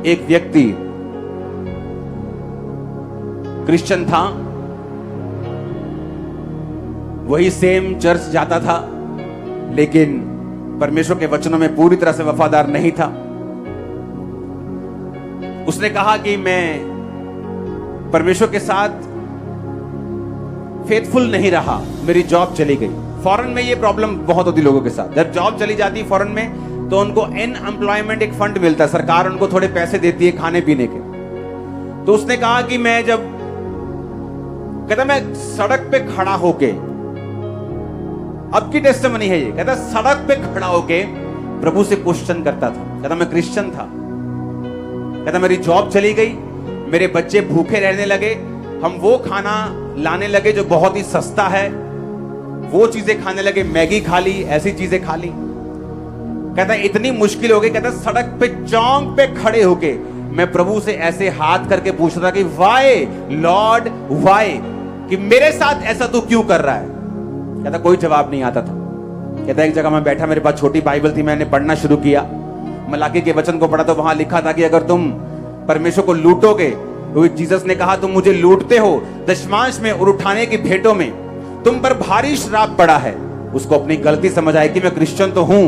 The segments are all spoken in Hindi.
एक व्यक्ति क्रिश्चियन था, वही सेम चर्च जाता था, लेकिन परमेश्वर के वचनों में पूरी तरह से वफादार नहीं था। उसने कहा कि मैं परमेश्वर के साथ फेथफुल नहीं रहा, मेरी जॉब चली गई। फॉरेन में ये प्रॉब्लम बहुत होती लोगों के साथ, जब जॉब चली जाती है फॉरेन में तो उनको अनएम्प्लॉयमेंट एक फंड मिलता है, सरकार उनको थोड़े पैसे देती है खाने पीने के। तो उसने कहा कि मैं जब कहता मैं सड़क पे खड़ा होके, अब की टेस्टिमनी है ये, कहता सड़क पे खड़ा होके प्रभु से क्वेश्चन करता था। कहता मैं क्रिश्चियन था, कहता मेरी जॉब चली गई, मेरे बच्चे भूखे रहने लगे, हम वो खाना लाने लगे जो बहुत ही सस्ता है, वो चीजें खाने लगे, मैगी खा ली, ऐसी चीजें खा ली। कहता इतनी मुश्किल हो गई, कहता सड़क पे चौंक पे खड़े होके मैं प्रभु से ऐसे हाथ करके पूछता था कि वाई लॉर्ड वाई, कि मेरे साथ ऐसा तू क्यों कर रहा है। कहता कोई जवाब नहीं आता था। कहता एक जगह मैं बैठा, मेरे पास छोटी बाइबल थी, मैंने पढ़ना शुरू किया, मलाकी के वचन को पढ़ा तो वहां लिखा था कि अगर तुम परमेश्वर को लूटोगे, तो जीसस ने कहा तुम मुझे लूटते हो, दशमांश में और उठाने की भेंटों में तुम पर भारी श्राप पड़ा है। उसको अपनी गलती समझ आई कि मैं क्रिश्चियन तो हूं,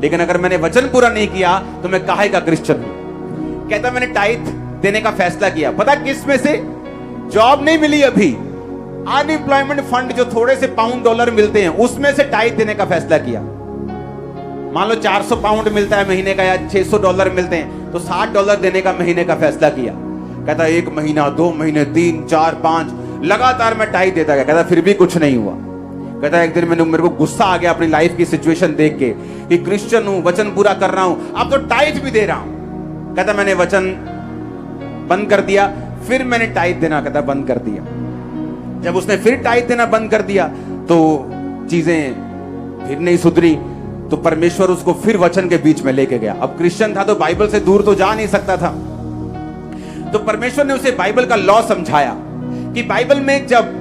लेकिन अगर मैंने वचन पूरा नहीं किया तो मैं काहे का क्रिश्चियन हूं। कहता मैंने टाइथ देने का फैसला किया। पता किस में से? जॉब नहीं मिली अभी, अनएम्प्लॉयमेंट फंड जो थोड़े से पाउंड डॉलर मिलते हैं उसमें से टाइथ देने का फैसला किया। मान लो 400 पाउंड मिलता है महीने का या 600 डॉलर मिलते हैं, तो $60 देने का महीने का फैसला किया। कहता 1 महीना, 2 महीने, 3, 4, 5 लगातार मैं टाइथ देता गया। कहता फिर भी कुछ नहीं हुआ। कहता एक दिन मेरे को गुस्सा आ गया अपनी लाइफ की सिचुएशन देख के कि क्रिश्चियन हूं, वचन पूरा कर रहा हूं, अब तो टाइथ भी दे रहा हूं। कहता मैंने वचन बंद कर दिया, फिर मैंने टाइथ देना कहता बंद कर दिया। जब उसने फिर टाइथ देना बंद कर दिया तो चीजें फिर नहीं सुधरी, तो परमेश्वर उसको फिर वचन के बीच में लेके गया। अब क्रिश्चियन था तो बाइबल से दूर तो जा नहीं सकता था, तो परमेश्वर ने उसे बाइबल का लॉ समझाया कि बाइबल में जब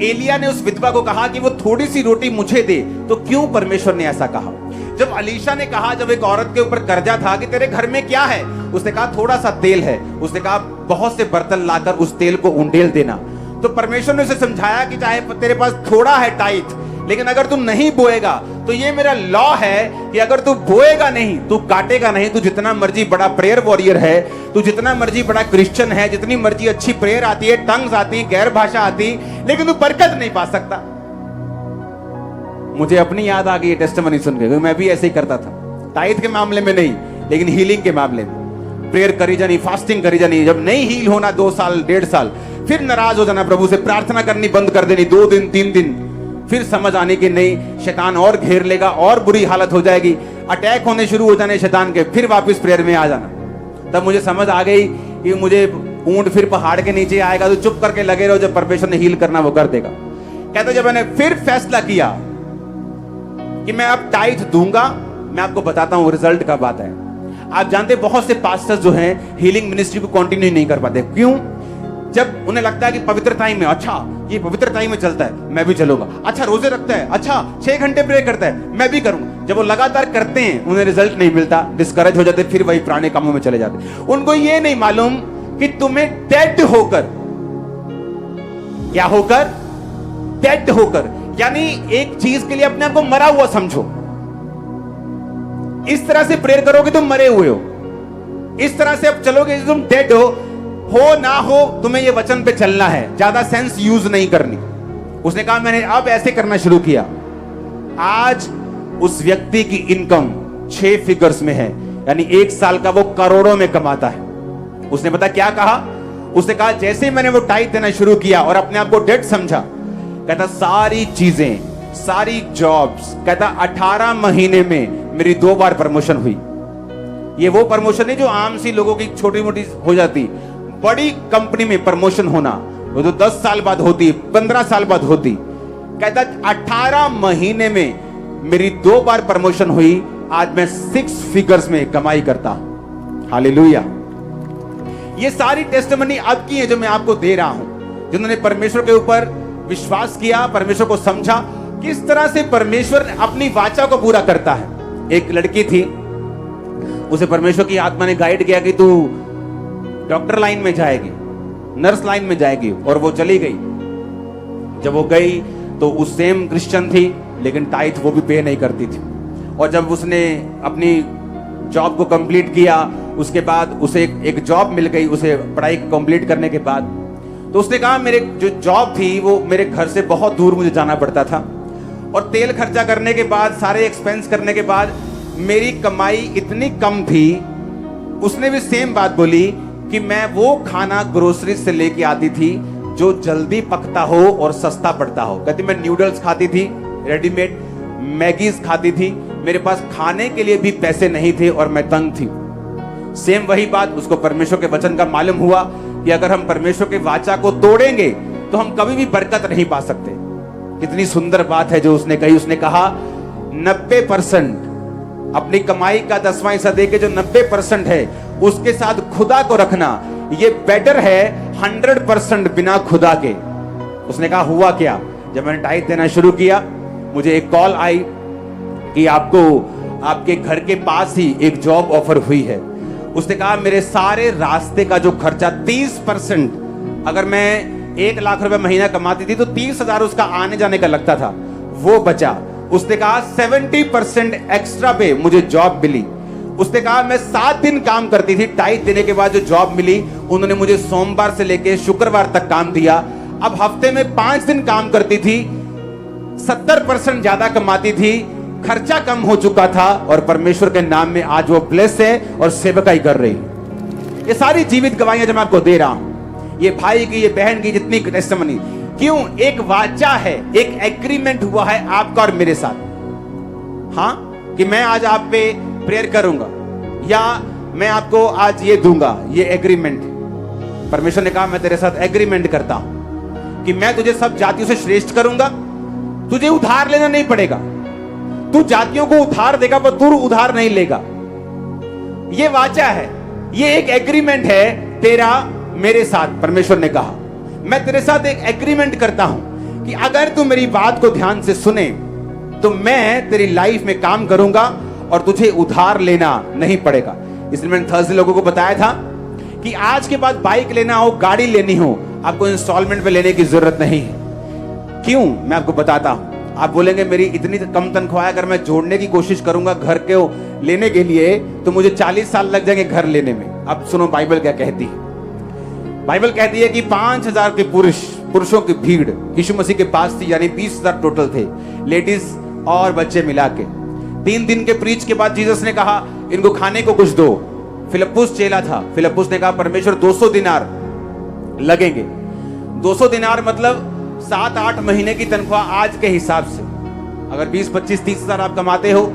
एलिया ने उस विधवा को कहा कि वो थोड़ी सी रोटी मुझे दे, तो क्यों परमेश्वर ने ऐसा कहा। जब अलीशा ने कहा, जब एक औरत के ऊपर कर्जा था, कि तेरे घर में क्या है, उसने कहा थोड़ा सा तेल है, उसने कहा बहुत से बर्तन लाकर उस तेल को उंडेल देना। तो परमेश्वर ने उसे समझाया कि चाहे तेरे पास थोड़ा है टाइथ, लेकिन अगर तू नहीं बोएगा तो ये मेरा लॉ है कि अगर तू बोएगा नहीं, तू काटेगा नहीं। तू जितना मर्जी बड़ा प्रेयर वॉरियर है, तू जितना मर्जी बड़ा क्रिश्चियन है, जितनी मर्जी अच्छी प्रेयर आती है, टंग्स आती, गैर भाषा आती, लेकिन तू बरकत नहीं पा सकता। मुझे अपनी याद आ गई टेस्टिमनी सुन के, मैं भी ऐसे ही करता था, टाइथ के मामले में नहीं लेकिन हीलिंग के मामले में। प्रेयर करी जानी, फास्टिंग करी जानी, जब नहीं हील होना 2 साल 1.5 साल, फिर नाराज हो जाना प्रभु से, प्रार्थना करनी बंद कर देनी 2 दिन 3 दिन, फिर समझ आने की नहीं, शैतान और घेर लेगा और बुरी हालत हो जाएगी, अटैक होने शुरू हो जाने शैतान के, फिर वापस प्रेयर में आ जाना। तब मुझे समझ आ गई कि मुझे ऊंट फिर पहाड़ के नीचे आएगा, तो चुप करके लगे रहो, जब परमेश्वर ने हील करना वो कर देगा। कहते जब मैंने फिर फैसला किया कि मैं अब टाइथ दूंगा, मैं आपको बताता हूं रिजल्ट का बात है। आप जानते बहुत से पास्टर्स जो हैं हीलिंग मिनिस्ट्री को कंटिन्यू नहीं कर पाते। क्यों? जब उन्हें लगता है कि पवित्र टाइम में, अच्छा ये पवित्र टाइम में चलता है, मैं भी चलूंगा। अच्छा रोजे रखता है, अच्छा 6 घंटे प्रे करता है, मैं भी करूंगा। जब वो लगातार करते हैं, उन्हें रिजल्ट नहीं मिलता, डिस्करेज हो जाते, फिर वही पुराने कामों में चले जाते। उनको ये नहीं मालूम कि तुम्हें डेड होकर, क्या होकर? डेड होकर, यानी एक चीज के लिए अपने आप को मरा हुआ समझो। इस तरह से प्रेयर करोगे तुम मरे हुए हो, इस तरह से अब चलोगे तुम डेड हो ना हो, तुम्हें ये वचन पे चलना है, ज्यादा सेंस यूज नहीं करनी। उसने कहा मैंने अब ऐसे करना शुरू किया। आज उस व्यक्ति की इनकम 6 फिगर्स में है, यानी 1 साल का वो करोड़ों में कमाता है। उसने पता क्या कहा? उसने कहा जैसे मैंने वो टाइथ देना शुरू किया और अपने आप को डेड समझा, कहता सारी चीजें, सारी जॉब्स, कहता 18 महीने में मेरी 2 बार प्रमोशन हुई। ये वो प्रमोशन नहीं जो आम सी लोगों की छोटी मोटी हो जाती, बड़ी कंपनी में प्रमोशन होना वो तो 10 साल बाद होती, 15 साल बाद होती। कहता 18 महीने में मेरी 2 बार प्रमोशन हुई। आज मैं 6 फिगर्स में कमाई करता हूं। हालेलुया। ये सारी टेस्टिमनी आपकी है जो मैं आपको दे रहा हूं, जिन्होंने परमेश्वर के ऊपर विश्वास किया, परमेश्वर को समझा, किस तरह से परमेश्वर अपनी वाचा को पूरा करता है। एक लड़की थी, उसे परमेश्वर की आत्मा ने गाइड किया कि तू डॉक्टर लाइन में जाएगी, नर्स लाइन में जाएगी, और वो चली गई। जब वो गई तो उस सेम क्रिश्चियन थी, लेकिन टाइथ वो भी पे नहीं करती थी। और जब उसने अपनी जॉब को कंप्लीट किया, उसके बाद उसे एक जॉब मिल गई, उसे पढ़ाई कंप्लीट करने के बाद। तो उसने कहा मेरे जो जॉब थी वो मेरे घर से बहुत दूर मुझे जाना पड़ता था, और तेल खर्चा करने के बाद, सारे एक्सपेंस करने के बाद मेरी कमाई इतनी कम थी। उसने भी सेम बात बोली कि मैं वो खाना ग्रोसरी से लेके आती थी जो जल्दी पकता हो और सस्ता पड़ता हो। कहती मैं न्यूडल्स खाती थी, रेडीमेड मैगीज खाती थी, मेरे पास खाने के लिए भी पैसे नहीं थे और मैं तंग थी। सेम वही बात उसको परमेश्वर के वचन का मालूम हुआ कि अगर हम परमेश्वर के वाचा को तोड़ेंगे तो हम कभी भी बरकत नहीं पा सकते। कितनी सुंदर बात है जो उसने कही। उसने कहा 90% अपनी कमाई का 10वां हिस्सा देके जो 90% है उसके साथ खुदा को रखना, ये बेटर है 100% बिना खुदा के। उसने कहा हुआ क्या, जब मैंने टाइथ देना शुरू किया, मुझे एक कॉल आई कि आपको आपके घर के पास ही एक जॉब ऑफर हुई है। उसने कहा मेरे सारे रास्ते का जो खर्चा 30%, अगर मैं 1 लाख रुपए महीना कमाती थी तो 30,000 उसका आने जाने का लगता था, वो बचा। उसने कहा 70% एक्स्ट्रा पे मुझे जॉब मिली। उसने कहा मैं 7 दिन काम करती थी, टाइथ देने के बाद जो जॉब मिली उन्होंने मुझे सोमवार से लेके शुक्रवार तक काम दिया। अब हफ्ते में 5 दिन काम करती थी, 70% ज्यादा कमाती थी, खर्चा कम हो चुका था, और परमेश्वर के नाम में आज वो ब्लेस है और सेवकाई कर रही है। ये सारी जीवित गवाहियां जो मैं आपको दे रहा हूं, ये भाई की, ये बहन की जितनी टेस्टिमनी, क्यों? एक वाचा है, एक एग्रीमेंट हुआ है आपका और मेरे साथ। हाँ, कि मैं आज आप पे प्रेयर करूंगा या मैं आपको आज ये दूंगा, ये एग्रीमेंट। परमेश्वर ने कहा मैं तेरे साथ एग्रीमेंट करता हूं कि मैं तुझे सब जातियों से श्रेष्ठ करूंगा, तुझे उधार लेना नहीं पड़ेगा, तू जातियों को उधार देगा पर तू उधार नहीं लेगा। ये वाचा है, ये एक एग्रीमेंट है तेरा मेरे साथ। परमेश्वर ने कहा मैं तेरे साथ एक एग्रीमेंट करता हूं कि अगर तू मेरी बात को ध्यान से सुने तो मैं तेरी लाइफ में काम करूंगा और तुझे उधार लेना नहीं पड़ेगा। इसलिए मैंने थर्सडे लोगों को बताया था कि आज के बाद बाइक लेना हो, गाड़ी लेनी हो, आपको इंस्टॉलमेंट पे लेने की जरूरत नहीं है। क्यों? मैं आपको बताता हूं। आप बोलेंगे मेरी इतनी कम तनख्वाह है, अगर मैं जोड़ने की कोशिश करूंगा घर के लेने के लिए तो मुझे 40 साल लग जाएंगे घर लेने में। अब सुनो बाइबल क्या कहती है। बाइबल कहती है कि 5,000 के पुरुषों की भीड़ यीशु मसीह के पास थी, यानी 20,000 टोटल थे, लेडीज और बच्चे मिला के। 3 दिन के प्रीच के बाद जीसस ने कहा इनको खाने को कुछ दो। फिलिप्पुस चेला था, फिलिप्पुस ने कहा परमेश्वर 200 दिनार लगेंगे। 200 दिनार मतलब 7-8 महीने की तनख्वाह आज के हिसाब से। अगर 20, 25, 30 हजार आप कमाते हो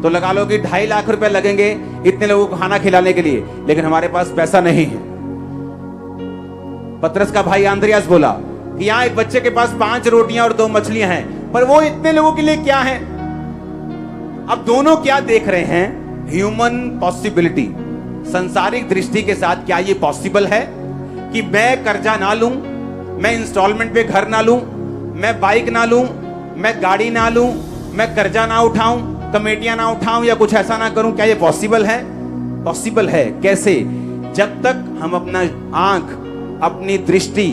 तो लगा लो कि 2.5 लाख रुपए लगेंगे इतने लोगों को खाना खिलाने के लिए, लेकिन हमारे पास पैसा नहीं है। पतरस का भाई आंद्रियास बोला कि यहाँ एक बच्चे के पास 5 रोटियां और 2 मछलियां हैं, पर वो इतने लोगों के लिए क्या है? अब दोनों क्या देख रहे हैं? ह्यूमन पॉसिबिलिटी, संसारिक दृष्टि के साथ क्या ये पॉसिबल है कि मैं कर्जा ना लूं, मैं इंस्टॉलमेंट पे घर ना लूं, मैं बाइक ना लूं, मैं गाड़ी ना लूं, मैं कर्जा ना उठाऊं, कमेटियां ना उठाऊं या कुछ ऐसा ना करूं? क्या ये पॉसिबल है? पॉसिबल है। कैसे? जब तक हम अपना आंख, अपनी दृष्टि,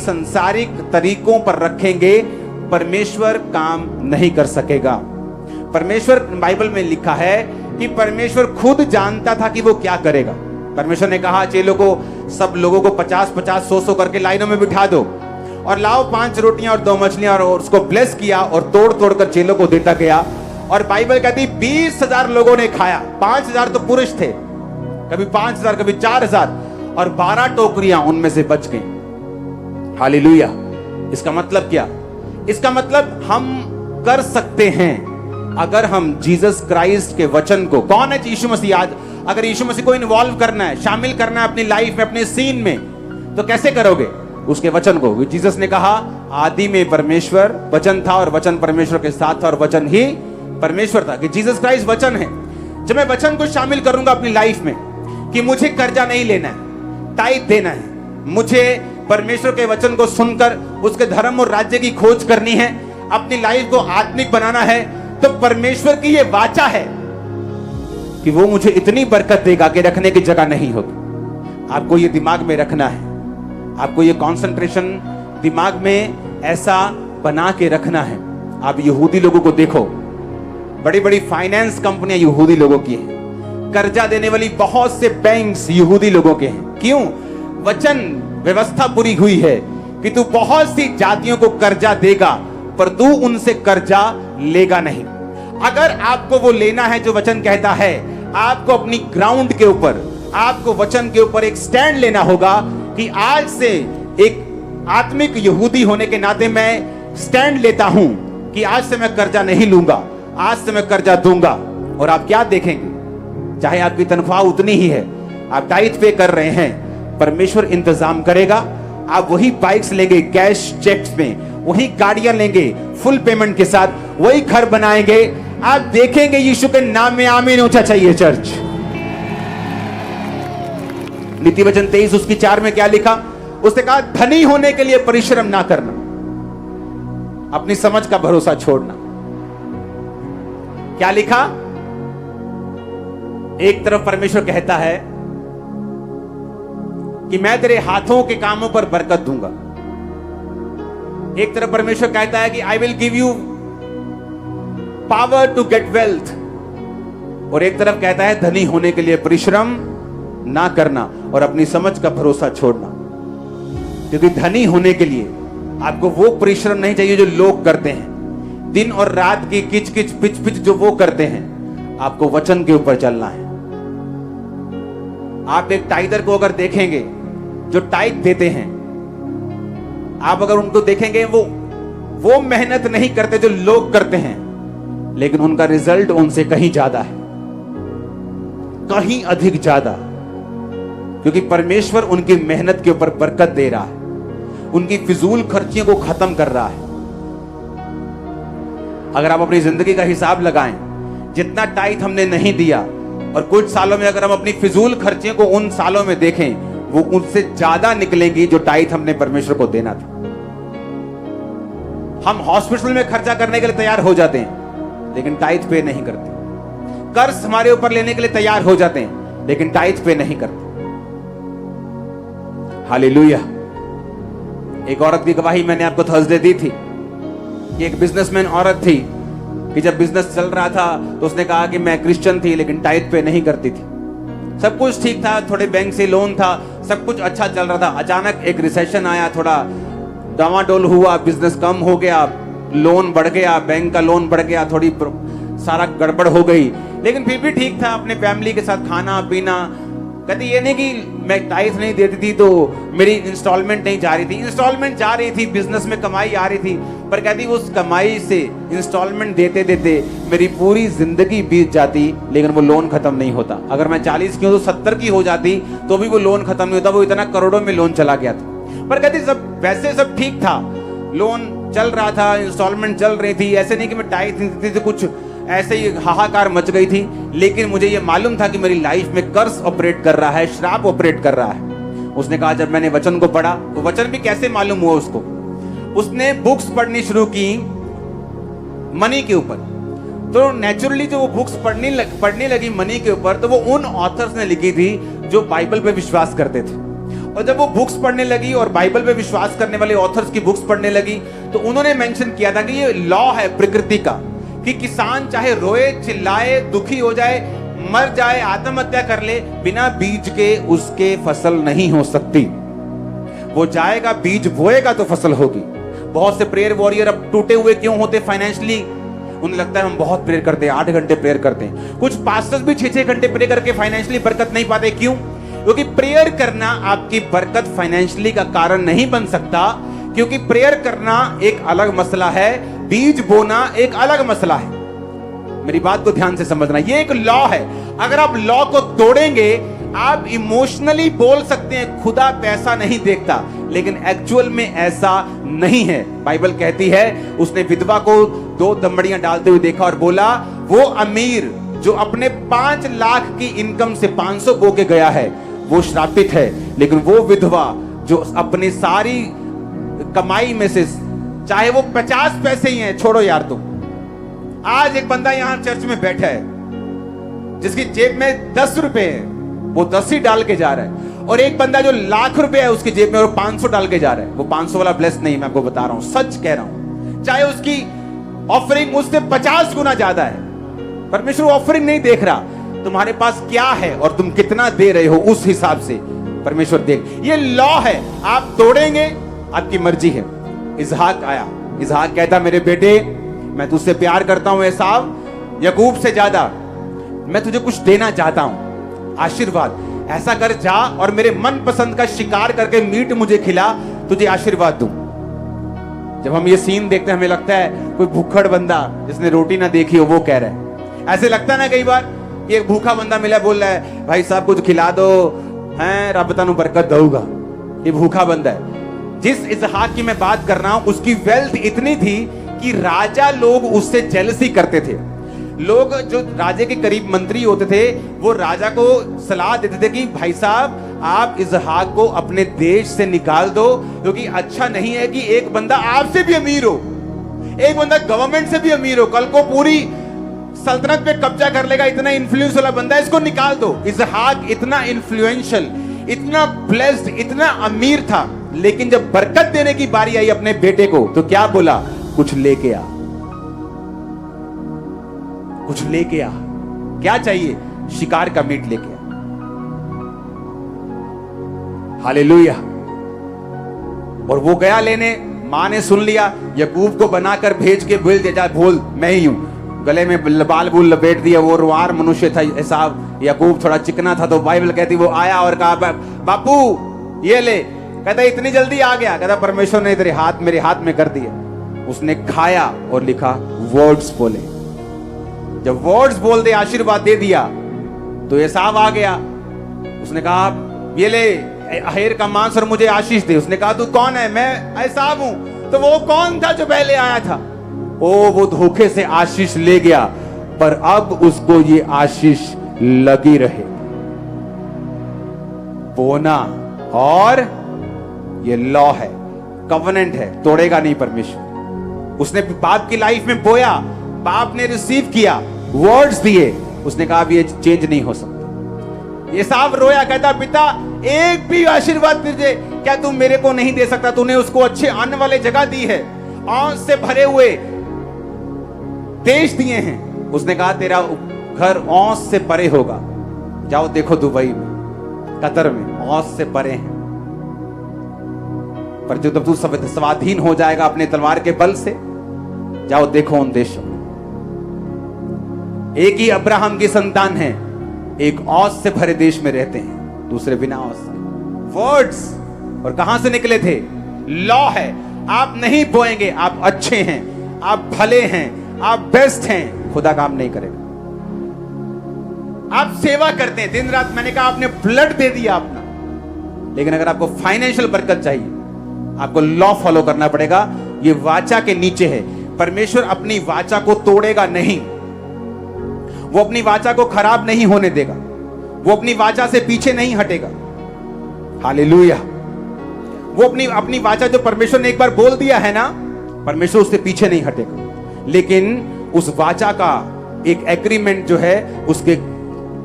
सांसारिक तरीकों पर रखेंगे, परमेश्वर काम नहीं कर सकेगा। परमेश्वर, बाइबल में लिखा है कि परमेश्वर खुद जानता था कि वो क्या करेगा। परमेश्वर ने कहा चेलों को, सब लोगों को 50-50, 100-100 करके लाइनों में बिठा दो और लाओ 5 रोटियां और 2 मछलियां, और उसको ब्लेस किया और तोड़ कर चेलों को देता गया। और बाइबल कहती 20,000 लोगों ने खाया। 5,000 तो पुरुष थे, कभी 5,000 कभी 4,000, और 12 टोकरियां उनमें से बच गई। हालेलुया। इसका मतलब क्या? इसका मतलब हम कर सकते हैं अगर हम जीसस क्राइस्ट के वचन को, कौन है यीशु मसीह, आज अगर यीशु मसीह को इन्वॉल्व करना है, शामिल करना है अपनी लाइफ में, अपने सीन में, तो कैसे करोगे? उसके वचन को। जीसस ने कहा आदि में परमेश्वर वचन था और वचन परमेश्वर के साथ था और वचन ही परमेश्वर था, कि जीसस क्राइस्ट वचन है। जब मैं वचन को शामिल करूंगा अपनी लाइफ में कि मुझे कर्जा नहीं लेना है, टाइथ देना है, मुझे परमेश्वर के वचन को सुनकर उसके धर्म और राज्य की खोज करनी है, अपनी लाइफ को आत्मिक बनाना है, तो परमेश्वर की ये वाचा है कि वो मुझे इतनी बरकत देगा कि रखने की जगह नहीं होगी। आपको ये दिमाग में रखना है, आपको ये कंसंट्रेशन दिमाग में ऐसा बना के रखना है। आप यहूदी लोगों को देखो, बड़ी बड़ी फाइनेंस कंपनियां यहूदी लोगों की हैं, कर्जा देने वाली बहुत से बैंक्स यहूदी लोगों के हैं। क्यों? वचन व्यवस्था पूरी हुई है कि तू बहुत सी जातियों को कर्जा देगा पर तू उनसे कर्जा लेगा नहीं। अगर आपको वो लेना है जो वचन कहता है, आपको अपनी ग्राउंड के ऊपर, आपको वचन के ऊपर एक स्टैंड लेना होगा कि आज से एक आत्मिक यहूदी होने के नाते मैं स्टैंड लेता हूं कि आज से मैं कर्जा नहीं लूंगा, आज से मैं कर्जा दूंगा। और आप क्या देखेंगे, चाहे आपकी तनख्वाह उतनी ही है, आप टाइट पे कर रहे हैं, परमेश्वर इंतजाम करेगा। आप वही बाइक्स लेंगे कैश चेक्स में, वही गाड़ियां लेंगे फुल पेमेंट के साथ, वही घर बनाएंगे। आप देखेंगे यीशु के नाम में आमीन ऊंचा चाहिए चर्च। नीति वचन 23 उसकी 4 में क्या लिखा? उसने कहा धनी होने के लिए परिश्रम ना करना, अपनी समझ का भरोसा छोड़ना। क्या लिखा? एक तरफ परमेश्वर कहता है कि मैं तेरे हाथों के कामों पर बरकत दूंगा, एक तरफ परमेश्वर कहता है कि I will give you power to get wealth, और एक तरफ कहता है धनी होने के लिए परिश्रम ना करना और अपनी समझ का भरोसा छोड़ना। क्योंकि धनी होने के लिए आपको वो परिश्रम नहीं चाहिए जो लोग करते हैं, दिन और रात की किच किच पिच पिच जो वो करते हैं। आपको वचन के ऊपर चलना है। आप एक टाइगर को अगर देखेंगे जो टाइट देते हैं, आप अगर उनको देखेंगे वो मेहनत नहीं करते जो लोग करते हैं, लेकिन उनका रिजल्ट उनसे कहीं ज्यादा है, कहीं अधिक ज्यादा, क्योंकि परमेश्वर उनकी मेहनत के ऊपर बरकत दे रहा है, उनकी फिजूल खर्चियों को खत्म कर रहा है। अगर आप अपनी जिंदगी का हिसाब लगाएं, जितना टाइट हमने नहीं दिया और कुछ सालों में अगर हम अपनी फिजूल खर्चियों को उन सालों में देखें, वो उनसे ज्यादा निकलेंगी जो टाइट हमने परमेश्वर को देना था। हम हॉस्पिटल में खर्चा करने के लिए तैयार हो जाते हैं, लेकिन टाइट पे नहीं करते। कर्ज हमारे ऊपर लेने के लिए तैयार हो जाते हैं, लेकिन टाइट पे नहीं करते। हालेलुया। एक औरत की गवाही मैंने आपको थर्सडे दी थी कि एक बिजनेसमैन औरत थी कि जब बिजनेस चल रहा था तो उसने कहा कि मैं क्रिश्चियन थी लेकिन टाइट पे नहीं करती थी। सब कुछ ठीक था, थोड़े बैंक से लोन था, सब कुछ अच्छा चल रहा था। अचानक एक रिसेशन आया, थोड़ा डामाडोल हुआ, बिजनेस कम हो गया, लोन बढ़ गया, बैंक का लोन बढ़ गया, थोड़ी सारा गड़बड़ हो गई, लेकिन फिर भी ठीक था। अपने फैमिली के साथ खाना पीना, कहती ये नहीं कि मैं टाइट नहीं देती थी तो मेरी इंस्टॉलमेंट नहीं जा रही थी, इंस्टॉलमेंट जा रही थी, बिजनेस में कमाई आ रही थी, पर कहती उस कमाई से इंस्टॉलमेंट देते देते मेरी पूरी जिंदगी बीत जाती, लेकिन वो लोन खत्म नहीं होता। अगर मैं 40 की हूं तो 70 की हो जाती तो भी वो लोन खत्म नहीं होता। वो इतना करोड़ों में लोन चला गया था। पर कहती सब वैसे सब ठीक था, लोन चल रहा था, इंस्टॉलमेंट चल रही थी, ऐसे नहीं कि मैं टाइट नहीं देती थी, कुछ ऐसे ही हाहाकार मच गई थी। लेकिन मुझे ये मालूम था कि मेरी लाइफ में कर्ज ऑपरेट कर रहा है, श्राप ऑपरेट कर रहा है। उसने कहा जब मैंने वचन को पढ़ा, तो वचन भी कैसे मालूम हुआ उसको, उसने बुक्स पढ़नी शुरू की मनी के ऊपर। तो नेचुरली जो वो बुक्स पढ़ने लगी मनी के ऊपर, तो वो उन ऑथर्स ने लिखी थी जो बाइबल पे विश्वास करते थे। और जब वो बुक्स पढ़ने लगी और बाइबल पे विश्वास करने वाले ऑथर्स की बुक्स पढ़ने लगी, तो उन्होंने मेंशन किया था कि ये लॉ है प्रकृति का कि किसान चाहे रोए, चिल्लाए, दुखी हो जाए, मर जाए, आत्महत्या कर ले, बिना बीज के उसके फसल नहीं हो सकती। वो जाएगा, बीज बोएगा तो फसल होगी। बहुत से प्रेयर वॉरियर अब टूटे हुए क्यों होते फाइनेंशियली? उन्हें लगता है हम बहुत प्रेयर करते हैं, 8 घंटे प्रेयर करते हैं। कुछ पास्टर्स भी 6-6 घंटे प्रेयर करके फाइनेंशियली बरकत नहीं पाते। क्यों? क्योंकि प्रेयर करना आपकी बरकत फाइनेंशियली का कारण नहीं बन सकता, क्योंकि प्रेयर करना एक अलग मसला है, बीज बोना एक अलग मसला है। मेरी बात को ध्यान से समझना, ये एक लॉ है। अगर आप लॉ को तोड़ेंगे, आप इमोशनली बोल सकते हैं खुदा पैसा नहीं देखता, लेकिन एक्चुअल में ऐसा नहीं है। बाइबल कहती है उसने विधवा को 2 दंबड़ियां डालते हुए देखा और बोला वो अमीर जो अपने 5 लाख की इनकम से 500 बो के गया है वो श्रापित है, लेकिन वो विधवा जो अपनी सारी कमाई में से चाहे वो 50 पैसे ही हैं, छोड़ो यार तुम। आज एक बंदा यहां चर्च में बैठा है, जिसकी जेब में 10 रुपए है वो 10 ही डाल के जा रहा है, और एक बंदा जो लाख रुपए है उसकी जेब में वो 500 डाल के जा रहा है। वो 500 वाला ब्लेस नहीं, मैं आपको बता रहा हूं, सच कह रहा हूं। चाहे उसकी ऑफरिंग उससे 50 गुना ज्यादा है, परमेश्वर ऑफरिंग नहीं देख रहा, तुम्हारे पास क्या है और तुम कितना दे रहे हो, उस हिसाब से परमेश्वर देख। ये लॉ है, आप तोड़ेंगे आपकी मर्जी है। इसहाक आया, इसहाक कहता मेरे बेटे मैं तुझसे प्यार करता हूं एसाव, याकूब से ज्यादा, मैं तुझे कुछ देना चाहता हूं, आशीर्वाद। ऐसा कर जा और मेरे मन पसंद का शिकार करके मीट मुझे खिला, तुझे आशीर्वाद दूं। जब हम ये सीन देखते हैं हमें लगता है कोई भूखड़ बंदा जिसने रोटी ना देखी हो वो कह रहा है। ऐसे लगता है ना कई बार, ये भूखा बंदा मिला बोल रहा है भाई साहब कुछ खिला दो, हैं रब तनु बरकत दूंगा। ये भूखा बंदा है। जिस इसहाक की मैं बात कर रहा हूं उसकी वेल्थ इतनी थी कि राजा लोग उससे जेलसी करते थे। लोग जो राजे के करीब मंत्री होते थे वो राजा को सलाह देते थे कि भाई साहब आप इसहाक को अपने देश से निकाल दो, क्योंकि अच्छा नहीं है कि एक बंदा आपसे भी अमीर हो, एक बंदा गवर्नमेंट से भी अमीर हो, कल को पूरी सल्तनत पे कब्जा कर लेगा, इतना इन्फ्लुएंस वाला बंदा, इसको निकाल दो। इसहाक इतना इन्फ्लुएंशियल, इतना ब्लेस्ड, इतना अमीर था, लेकिन जब बरकत देने की बारी आई अपने बेटे को तो क्या बोला, कुछ लेके आ, कुछ लेके आ। क्या चाहिए, शिकार का मीट लेके आ। हालेलुया। और वो गया लेने, मां ने सुन लिया, याकूब को बनाकर भेज के बोल दे जा, बोल मैं ही हूं। गले में बाल बूल लपेट दिया, वो रुआर मनुष्य था एसाव। याकूब थोड़ा चिकना था तो बाइबल कहती वो आया और कहा बापू ये ले। कहता इतनी जल्दी आ गया? कहता परमेश्वर ने तेरे हाथ मेरे हाथ में कर दिया। उसने खाया और लिखा वर्ड्स बोले। जब वर्ड्स बोल दे, आशीर्वाद दे दिया तो एसाव आ गया। उसने कहा ये ले अहेर का मांस और मुझे आशीष दे। उसने कहा तू कौन है? मैं एसाव हूं। तो वो कौन था जो पहले आया था? वो धोखे से आशीष ले गया, पर अब उसको ये आशीष लगी रहे। बोना, और ये लॉ है, कवनेंट है, तोड़ेगा नहीं परमेश्वर। उसने बाप की लाइफ में बोया, बाप ने रिसीव किया, वर्ड्स दिए, उसने कहा अब ये चेंज नहीं हो सकता। एसाव रोया, कहता पिता एक भी आशीर्वाद तुझे, क्या तू मेरे को नहीं दे सकता? तूने उसको अच्छे अन्न वाले जगह दी है, आंच से भरे हुए देश दिए हैं। उसने कहा तेरा घर औंस से परे होगा। जाओ देखो दुबई में, कतर में औंस से परे हैं। पर जब तू स्वाधीन हो जाएगा अपने तलवार के बल से, जाओ देखो उन देशों। एक ही अब्राहम की संतान है, एक औंस से भरे देश में रहते हैं, दूसरे बिना औंस के। वर्ड्स, और कहां से निकले थे? लॉ है। आप नहीं बोएंगे, आप अच्छे हैं, आप भले हैं, आप बेस्ट हैं, खुदा काम नहीं करेगा। आप सेवा करते हैं दिन रात, मैंने कहा आपने ब्लड दे दिया अपना, लेकिन अगर आपको फाइनेंशियल बरकत चाहिए आपको लॉ फॉलो करना पड़ेगा। ये वाचा के नीचे है। परमेश्वर अपनी वाचा को तोड़ेगा नहीं, वो अपनी वाचा को खराब नहीं होने देगा, वो अपनी वाचा से पीछे नहीं हटेगा। हालेलुया। वो अपनी वाचा जो परमेश्वर ने एक बार बोल दिया है ना, परमेश्वर उससे पीछे नहीं हटेगा। लेकिन उस वाचा का एक एग्रीमेंट जो है, उसके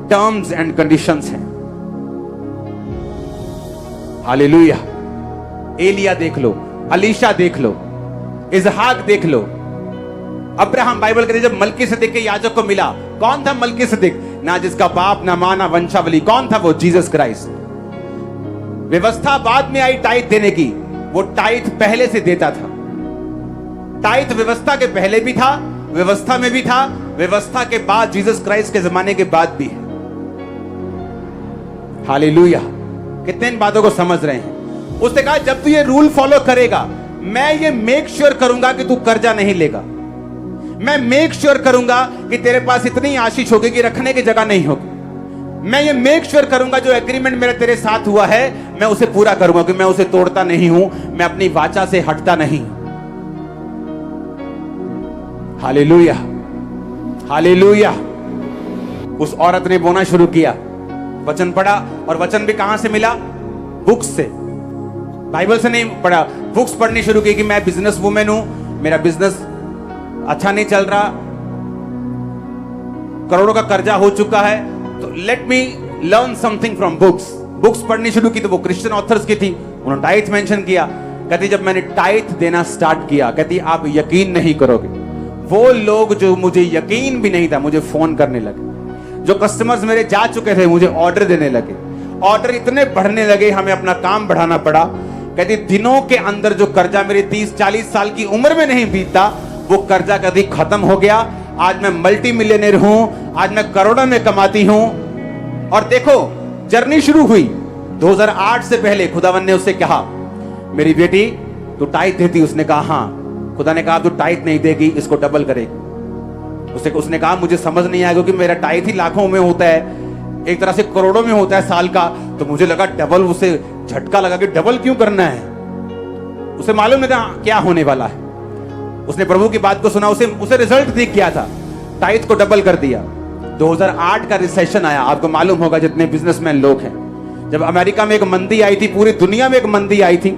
टर्म्स एंड कंडीशंस हैं। हालेलुया। एलिया देख लो, अलीशा देख लो, इसहाक देख लो, अब्राहम। बाइबल कहते जब मलकीसेदेक के याजक को मिला, कौन था मलकीसेदेक? ना जिसका बाप ना मां ना वंशावली। कौन था वो? Jesus Christ. व्यवस्था बाद में आई टाइथ देने की, वो टाइथ पहले से देता था। टाइथ व्यवस्था के पहले भी था, व्यवस्था में भी था, व्यवस्था के बाद जीसस क्राइस्ट के जमाने के बाद भी है। हालेलुया। कितने इन बातों को समझ रहे हैं? उसने कहा जब तू ये रूल फॉलो करेगा, मैं ये मेक श्योर करूंगा कि तू कर्जा नहीं लेगा। मैं मेक श्योर करूंगा कि तेरे पास इतनी आशीष होगी कि रखने की जगह नहीं होगी। मैं ये मेक श्योर करूंगा जो एग्रीमेंट मेरा तेरे साथ हुआ है, मैं उसे पूरा करूंगा, कि मैं उसे तोड़ता नहीं हूं, मैं अपनी वाचा से हटता नहीं। Hallelujah, hallelujah. उस औरत ने बोना शुरू किया, वचन पढ़ा, और वचन भी कहां से मिला? बुक्स से, बाइबल से नहीं पढ़ा। बुक्स पढ़नी शुरू की कि मैं बिजनेस वुमेन हूं, मेरा बिजनेस अच्छा नहीं चल रहा, करोड़ों का कर्जा हो चुका है, तो let me learn something from books पढ़नी शुरू की, तो वो क्रिश्चियन ऑथर्स की थी, उन्होंने टाइथ मेंशन किया। कहती जब मैंने टाइथ देना स्टार्ट किया, कहती आप यकीन नहीं करोगे, वो लोग जो मुझे यकीन भी नहीं था मुझे फोन करने लगे, जो कस्टमर्स मेरे जा चुके थे मुझे ऑर्डर देने लगे, ऑर्डर इतने बढ़ने लगे, हमें अपना काम बढ़ाना पड़ा। कहती दिनों के अंदर जो कर्जा मेरी 30-40 साल की उम्र में नहीं बीता, वो कर्जा कभी खत्म हो गया। आज मैं मल्टी मिलियनर हूं, आज मैं करोड़ों में कमाती हूं। और देखो जर्नी शुरू हुई 2008 से पहले। खुदावन ने उससे कहा मेरी बेटी तू टाइट देती, उसने कहा हाँ। खुदा ने कहा तू टाइट नहीं देगी, इसको डबल करेगी। उसने कहा मुझे समझ नहीं आया, क्योंकि मेरा टाइट ही लाखों में होता है, एक तरह से करोड़ों में होता है साल का, तो मुझे लगा डबल, उसे झटका लगा कि डबल क्यों करना है। उसे मालूम नहीं था क्या होने वाला है। उसने प्रभु की बात को सुना, उसे रिजल्ट दिख गया था, टाइट को डबल कर दिया। 2008 का रिसेशन आया, आपको मालूम होगा जितने बिजनेसमैन लोग हैं, जब अमेरिका में एक मंदी आई थी, पूरी दुनिया में एक मंदी आई थी।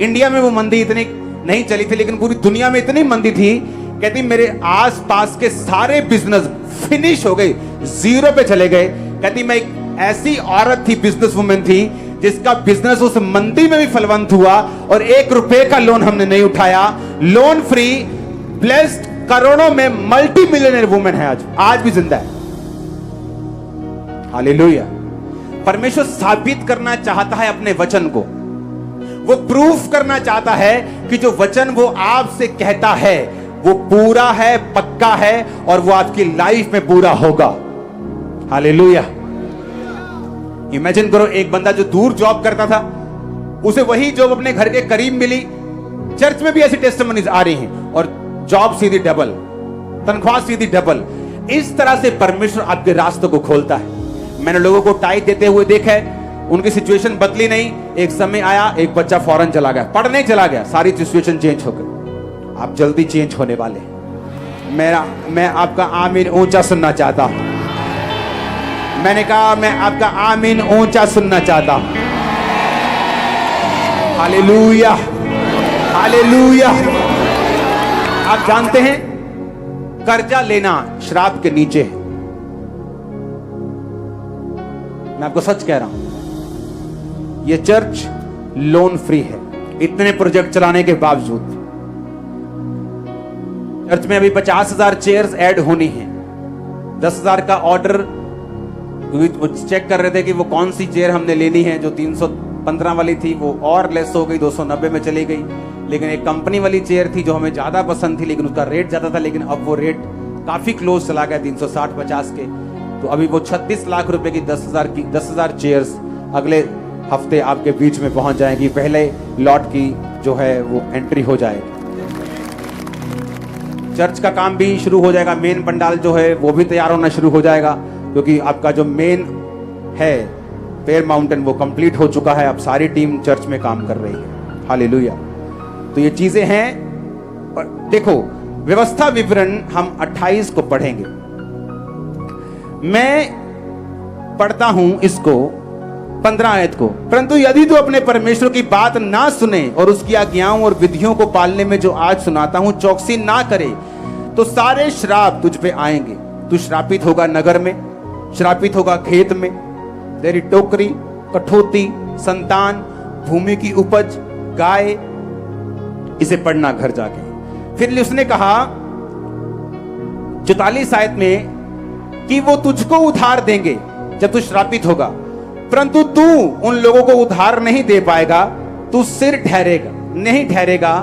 इंडिया में वो मंदी इतनी नहीं चली थी, लेकिन पूरी दुनिया में इतनी मंदी थी। कहती मेरे आसपास के सारे बिजनेस फिनिश हो गए, जीरो पे चले गए। कहती मैं एक ऐसी औरत थी, बिजनेस वुमेन थी, जिसका बिजनेस उस मंदी में भी फलवंत हुआ और 1 रुपए का लोन हमने नहीं उठाया, लोन फ्री, ब्लेस्ड, करोड़ों में मल्टी मिलियनर वुमेन है, आज भी जिंदा है। हालेलुया। परमेश्वर साबित करना चाहता है अपने वचन को, वो प्रूफ करना चाहता है कि जो वचन वो आपसे कहता है वो पूरा है, पक्का है, और वो आपकी लाइफ में पूरा होगा। हालेलुया। इमेजिन करो एक बंदा जो दूर जॉब करता था, उसे वही जॉब अपने घर के करीब मिली। चर्च में भी ऐसी टेस्टिमनीज आ रही हैं, और जॉब सीधी डबल, तनख्वाह सीधी डबल। इस तरह से परमेश्वर आपके रास्तों को खोलता है। मैंने लोगों को टाइट देते हुए देखा है, उनकी सिचुएशन बदली नहीं। एक समय आया, एक बच्चा फॉरेन चला गया, पढ़ने चला गया, सारी सिचुएशन चेंज हो गई। आप जल्दी चेंज होने वाले। मैं आपका आमीन ऊंचा सुनना चाहता हूं। मैंने कहा मैं आपका आमीन ऊंचा सुनना चाहता हूं। Hallelujah, hallelujah. आप जानते हैं कर्जा लेना श्राप के नीचे है। मैं आपको सच कह रहा हूं, यह चर्च लोन फ्री है, इतने प्रोजेक्ट चलाने के बावजूद। चर्च में अभी 50,000 चेयर्स ऐड होनी है। 10,000 का ऑर्डर, चेक कर रहे थे कि वो कौन सी चेयर हमने लेनी है। जो 315 वाली थी वो और लेस हो गई, 290 में चली गई। लेकिन एक कंपनी वाली चेयर थी जो हमें ज्यादा पसंद थी, लेकिन उसका रेट ज्यादा था, लेकिन अब वो रेट काफी क्लोज चला गया 360-50 के। तो अभी वो 36 लाख रुपए की 10,000 चेयर्स अगले हफ्ते आपके बीच में पहुंच जाएंगी। पहले लॉट की जो है वो एंट्री हो जाएगी। चर्च का काम भी शुरू हो जाएगा, मेन पंडाल जो है वो भी तैयार होना शुरू हो जाएगा, क्योंकि आपका जो मेन है पेयर माउंटेन वो कंप्लीट हो चुका है। अब सारी टीम चर्च में काम कर रही है। हालेलुया। तो ये चीजें हैं। और देखो व्यवस्था विवरण हम 28 को पढ़ेंगे। मैं पढ़ता हूं इसको 15 आयत को। परंतु यदि तू अपने परमेश्वर की बात ना सुने और उसकी आज्ञाओं और विधियों को पालने में जो आज सुनाता हूं चौकसी ना करे, तो सारे श्राप तुझ पे आएंगे। तू श्रापित होगा नगर में, श्रापित होगा खेत में, तेरी टोकरी, कठौती, संतान, भूमि की उपज, गाय। इसे पढ़ना घर जाके। फिर उसने कहा 44 आयत में कि वो तुझको उधार देंगे जब तू श्रापित होगा, परंतु तू उन लोगों को उधार नहीं दे पाएगा। तू सिर ठहरेगा, नहीं ठहरेगा,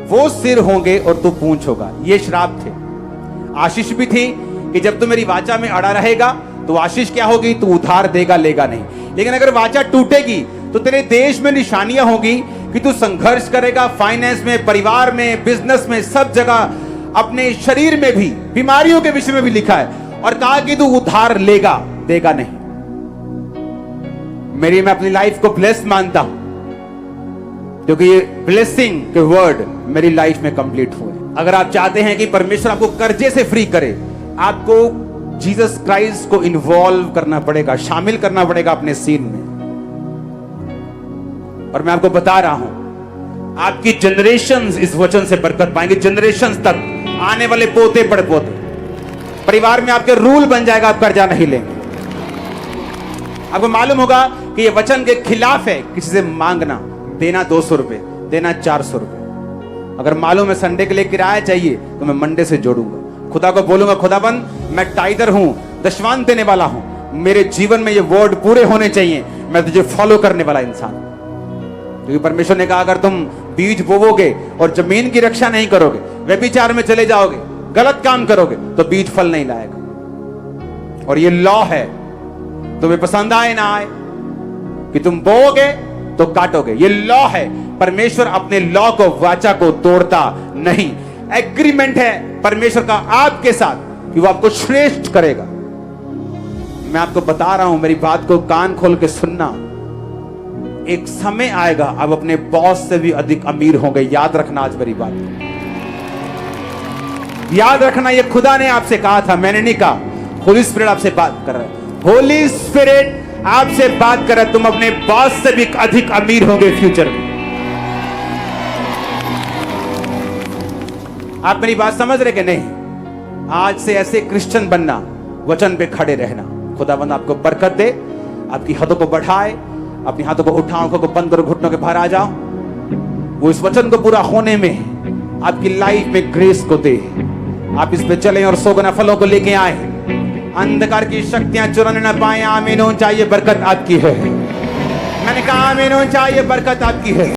वो सिर होंगे और तू पूंछ होगा। ये श्राप थे। आशीष भी थी कि जब तू मेरी वाचा में अड़ा रहेगा तो आशीष क्या होगी, तू उधार देगा, लेगा नहीं। लेकिन अगर वाचा टूटेगी तो तेरे देश में निशानियां होगी कि तू संघर्ष करेगा, फाइनेंस में, परिवार में, बिजनेस में, सब जगह। अपने शरीर में भी बीमारियों के विषय में भी लिखा है, और कहा कि तू उधार लेगा, देगा नहीं। मैं अपनी लाइफ को ब्लेस्ड मानता हूं, क्योंकि ये ब्लेसिंग के वर्ड मेरी लाइफ में कंप्लीट हुए। अगर आप चाहते हैं कि परमेश्वर आपको कर्जे से फ्री करे, आपको जीसस क्राइस्ट को इन्वॉल्व करना पड़ेगा, शामिल करना पड़ेगा अपने सीन में। और मैं आपको बता रहा हूं, आपकी जनरेशंस इस वचन से बरकत पाएंगे, जनरेशंस तक, आने वाले पोते पड़पोते। परिवार में आपके रूल बन जाएगा, आप कर्जा नहीं लेंगे। आपको मालूम होगा कि ये वचन के खिलाफ है किसी से मांगना, देना 200 रुपए, देना 400 रुपए। अगर मालूम है संडे के लिए किराया चाहिए तो मैं मंडे से जोड़ूंगा। खुदा को बोलूंगा, खुदाबंद मैं टाइटर हूं, दशवान देने वाला हूं, मेरे जीवन में ये वर्ड पूरे होने चाहिए, मैं तुझे फॉलो करने वाला इंसान। क्योंकि परमेश्वर ने कहा अगर तुम बीज बोवोगे और जमीन की रक्षा नहीं करोगे, व्यभिचार में चले जाओगे, गलत काम करोगे, तो बीज फल नहीं लाएगा। और ये लॉ है, तुम्हें पसंद आए ना आए, कि तुम बोओगे तो काटोगे। ये लॉ है। परमेश्वर अपने लॉ को, वाचा को तोड़ता नहीं। एग्रीमेंट है परमेश्वर का आपके साथ कि वो आपको श्रेष्ठ करेगा। मैं आपको बता रहा हूं, मेरी बात को कान खोल के सुनना। एक समय आएगा आप अपने बॉस से भी अधिक अमीर होंगे। याद रखना आज मेरी बात, याद रखना। ये खुदा ने आपसे कहा था, मैंने नहीं कहा। होली स्पिरिट आपसे बात कर रहा है, होली स्पिरिट आपसे बात कर रहा है। तुम अपने बॉस से भी अधिक अमीर होंगे फ्यूचर में। आप मेरी बात समझ रहे कि नहीं? आज से ऐसे क्रिश्चियन बनना, वचन पे खड़े रहना। खुदावंद आपको बरकत दे, आपकी हदों को बढ़ाए। अपनी हाथों को उठाओ, आंखों को बंद करो, घुटनों के बाहर आ जाओ। वो इस वचन को पूरा होने में आपकी लाइफ में ग्रेस को दे। आप इस पे चलें और 100 गुना फलों को लेके आए। अंधकार की शक्तियां चुराने ना पाए। आमीन हो चाहिए, बरकत आपकी है। मैंने कहा आमीन हो चाहिए, बरकत आपकी है।